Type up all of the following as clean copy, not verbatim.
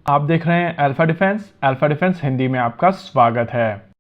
आप देख रहे हैं अल्फा डिफेंस हिंदी में आपका स्वागत है।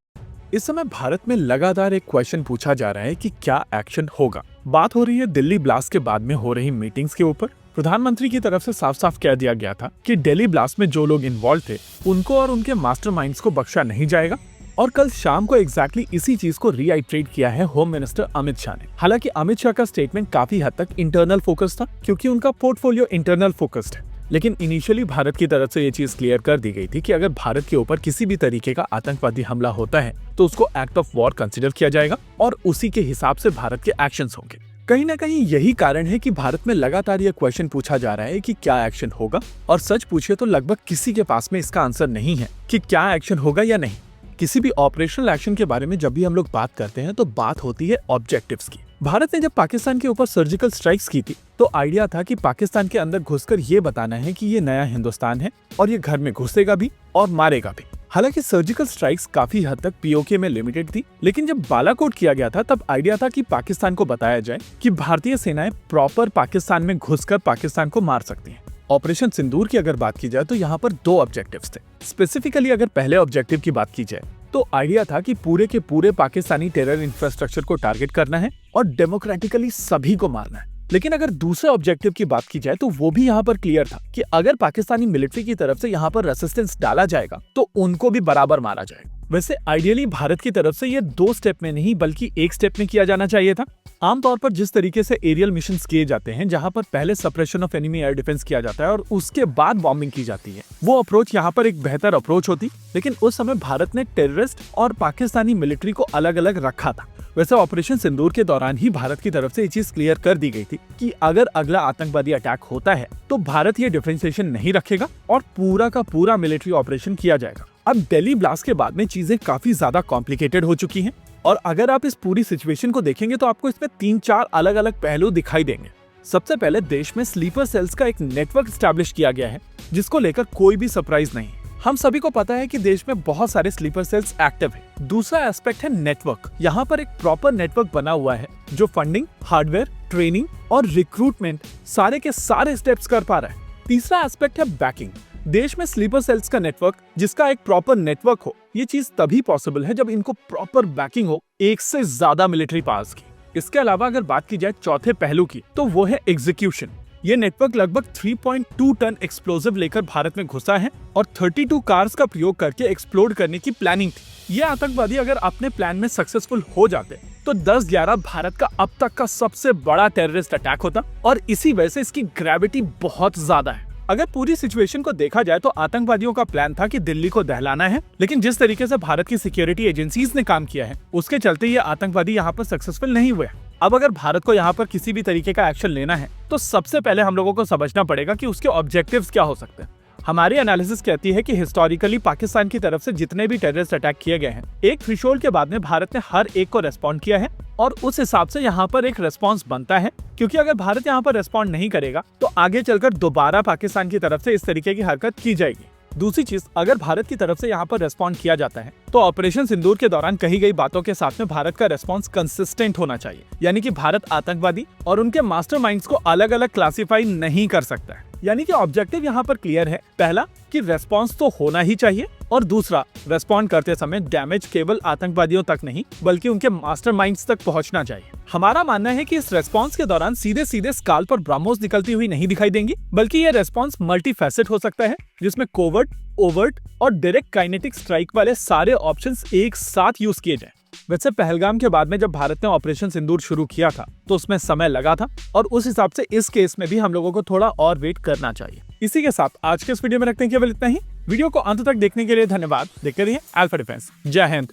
इस समय भारत में लगातार एक क्वेश्चन पूछा जा रहा है कि क्या एक्शन होगा। बात हो रही है दिल्ली ब्लास्ट के बाद में हो रही मीटिंग्स के ऊपर। प्रधानमंत्री की तरफ से साफ साफ कह दिया गया था कि दिल्ली ब्लास्ट में जो लोग इन्वॉल्व थे उनको और उनके मास्टरमाइंड्स को बख्शा नहीं जाएगा। और कल शाम को एग्जैक्टली इसी चीज को रीआइट्रेट किया है होम मिनिस्टर अमित शाह ने। हालांकि अमित शाह का स्टेटमेंट काफी हद तक इंटरनल फोकस था, क्योंकि उनका पोर्टफोलियो इंटरनल फोकस्ड है। लेकिन इनिशियली भारत की तरफ से ये चीज क्लियर कर दी गई थी कि अगर भारत के ऊपर किसी भी तरीके का आतंकवादी हमला होता है तो उसको एक्ट ऑफ वॉर कंसिडर किया जाएगा और उसी के हिसाब से भारत के एक्शंस होंगे। कहीं ना कहीं यही कारण है कि भारत में लगातार ये क्वेश्चन पूछा जा रहा है कि क्या एक्शन होगा। और सच पूछिए तो लगभग किसी के पास में इसका आंसर नहीं है कि क्या एक्शन होगा या नहीं। किसी भी ऑपरेशनल एक्शन के बारे में जब भी हम लोग बात करते हैं तो बात होती है ऑब्जेक्टिव्स की। भारत ने जब पाकिस्तान के ऊपर सर्जिकल स्ट्राइक्स की थी तो आइडिया था कि पाकिस्तान के अंदर घुसकर ये बताना है कि ये नया हिंदुस्तान है और ये घर में घुसेगा भी और मारेगा भी। हालांकि सर्जिकल स्ट्राइक्स काफी हद तक पीओके में लिमिटेड थी, लेकिन जब बालाकोट किया गया था तब आइडिया था कि पाकिस्तान को बताया जाए कि भारतीय सेनाएं प्रॉपर पाकिस्तान में घुसकर पाकिस्तान को मार सकती हैं। ऑपरेशन सिंदूर की अगर बात की जाए तो यहाँ पर दो ऑब्जेक्टिव्स थे। स्पेसिफिकली अगर पहले ऑब्जेक्टिव की बात की जाए तो आइडिया था कि पूरे के पूरे पाकिस्तानी टेरर इंफ्रास्ट्रक्चर को टारगेट करना है और डेमोक्रेटिकली सभी को मारना है। लेकिन अगर दूसरे ऑब्जेक्टिव की बात की जाए तो वो भी यहाँ पर क्लियर था कि अगर पाकिस्तानी मिलिट्री की तरफ से यहाँ पर रेसिस्टेंस डाला जाएगा तो उनको भी बराबर मारा जाएगा। वैसे आइडियली भारत की तरफ से ये 2 स्टेप में नहीं बल्कि 1 स्टेप में किया जाना चाहिए था। आमतौर पर जिस तरीके से एरियल मिशंस किए जाते हैं, जहां पर पहले suppression of enemy air defence किया जाता है और उसके बाद बॉम्बिंग की जाती है, वो अप्रोच यहाँ पर एक बेहतर अप्रोच होती। लेकिन उस समय भारत ने टेररिस्ट और पाकिस्तानी मिलिट्री को अलग अलग रखा था। वैसे ऑपरेशन सिंदूर के दौरान ही भारत की तरफ से ये चीज क्लियर कर दी गई थी कि अगर अगला आतंकवादी अटैक होता है तो भारत ये डिफरेंशिएशन नहीं रखेगा और पूरा का पूरा मिलिट्री ऑपरेशन किया जाएगा। अब दिल्ली ब्लास्ट के बाद में चीजें काफी ज्यादा कॉम्प्लिकेटेड हो चुकी हैं और अगर आप इस पूरी सिचुएशन को देखेंगे तो आपको इसमें 3-4 अलग अलग पहलू दिखाई देंगे। सबसे पहले देश में स्लीपर सेल्स का एक नेटवर्क स्टैब्लिश किया गया है, जिसको लेकर कोई भी सरप्राइज नहीं। हम सभी को पता है कि देश में बहुत सारे स्लीपर सेल्स एक्टिव है। दूसरा एस्पेक्ट है नेटवर्क। यहाँ पर एक प्रॉपर नेटवर्क बना हुआ है जो फंडिंग, हार्डवेयर, ट्रेनिंग और रिक्रूटमेंट सारे के सारे स्टेप्स कर पा रहा है। तीसरा एस्पेक्ट है बैकिंग। देश में स्लीपर सेल्स का नेटवर्क, जिसका एक प्रॉपर नेटवर्क हो, ये चीज तभी पॉसिबल है जब इनको प्रॉपर बैकिंग हो एक से ज्यादा मिलिट्री पावर्स की। इसके अलावा अगर बात की जाए चौथे पहलू की तो वो है एग्जीक्यूशन। ये नेटवर्क लगभग 3.2 टन एक्सप्लोजिव लेकर भारत में घुसा है और 32 कार्स का प्रयोग करके एक्सप्लोड करने की प्लानिंग थी। ये आतंकवादी अगर अपने प्लान में सक्सेसफुल हो जाते तो 10/11 भारत का अब तक का सबसे बड़ा टेररिस्ट अटैक होता और इसी वजह से इसकी ग्रेविटी बहुत ज्यादा है। अगर पूरी सिचुएशन को देखा जाए तो आतंकवादियों का प्लान था कि दिल्ली को दहलाना है, लेकिन जिस तरीके से भारत की सिक्योरिटी एजेंसीज ने काम किया है उसके चलते ये आतंकवादी यहाँ पर सक्सेसफुल नहीं हुए। अब अगर भारत को यहाँ पर किसी भी तरीके का एक्शन लेना है तो सबसे पहले हम लोगों को समझना पड़ेगा कि उसके ऑब्जेक्टिव्स क्या हो सकते हैं। हमारी एनालिसिस कहती है कि हिस्टोरिकली पाकिस्तान की तरफ से जितने भी टेररिस्ट अटैक किए गए हैं, एक थ्रेशोल्ड के बाद में भारत ने हर एक को रेस्पॉन्ड किया है और उस हिसाब से यहाँ पर एक रेस्पॉन्स बनता है, क्योंकि अगर भारत यहाँ पर रेस्पॉन्ड नहीं करेगा तो आगे चलकर दोबारा पाकिस्तान की तरफ से इस तरीके की हरकत की जाएगी। दूसरी चीज, अगर भारत की तरफ से यहाँ पर रेस्पॉन्ड किया जाता है तो ऑपरेशन सिंदूर के दौरान कही गई बातों के साथ में भारत का रेस्पॉन्स कंसिस्टेंट होना चाहिए, यानी कि भारत आतंकवादी और उनके मास्टरमाइंड्स को अलग अलग क्लासिफाई नहीं कर सकता है। यानी कि ऑब्जेक्टिव यहाँ पर क्लियर है। पहला कि रेस्पॉन्स तो होना ही चाहिए और दूसरा, रेस्पॉन्ड करते समय डैमेज केवल आतंकवादियों तक नहीं बल्कि उनके मास्टरमाइंड्स तक पहुंचना चाहिए। हमारा मानना है कि इस रेस्पॉन्स के दौरान सीधे सीधे स्काल पर ब्रह्मोस निकलती हुई नहीं दिखाई देंगी, बल्कि ये रेस्पॉन्स मल्टीफैसेट हो सकता है, जिसमें कोवर्ट, ओवर्ट और डायरेक्ट काइनेटिक स्ट्राइक वाले सारे ऑप्शंस एक साथ यूज किए जाएं। वैसे पहलगाम के बाद में जब भारत ने ऑपरेशन सिंदूर शुरू किया था तो उसमें समय लगा था और उस हिसाब से इस केस में भी हम लोगों को थोड़ा और वेट करना चाहिए। इसी के साथ आज के इस वीडियो में रखते हैं केवल इतना ही। वीडियो को अंत तक देखने के लिए धन्यवाद। देखते रहिए अल्फा डिफेंस। जय हिंद।